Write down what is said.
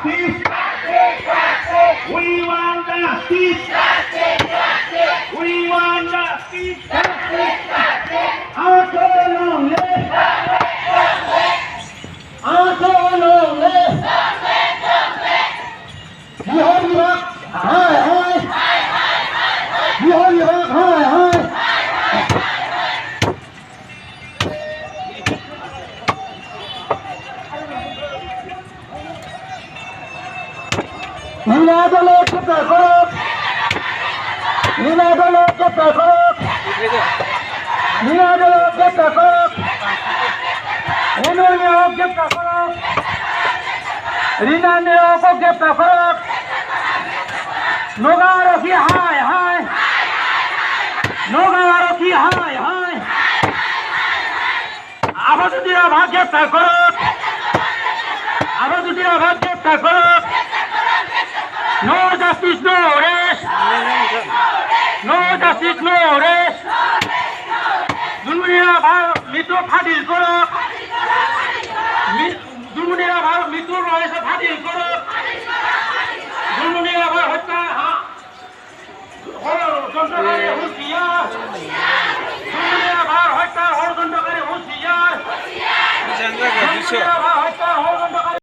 justice. We want justice. We want justice. Autonomle. Autonomle. Bihar Iraq. Hi hi. Bihar Iraq. Hi hi. Ninadolok Ketakok. Ninadolok Ketakok. Ninadolok Ketakok. Ninadolok Ketakok. Ninadolok Ketakok. Nogaroki hi hi. Nogaroki hi hi. Abadudira bhag Ketakok. Abadudira bhag Ketakok. No justice, no arrest. No justice, no arrest. দুর্নীতিরা Bharat মৃত্যু ফাটিল করো। দুর্নীতিরা ভারত মৃত্যুর রহস্য ফাটিল করো। দুর্নীতিরা ভারত হত্যা ষড়যন্ত্রকারী হুঁশিয়ার। দুর্নীতিরা ভারত হত্যার ষড়যন্ত্রকারী হুঁশিয়ার। দুর্নীতিরা ভারত হত্যা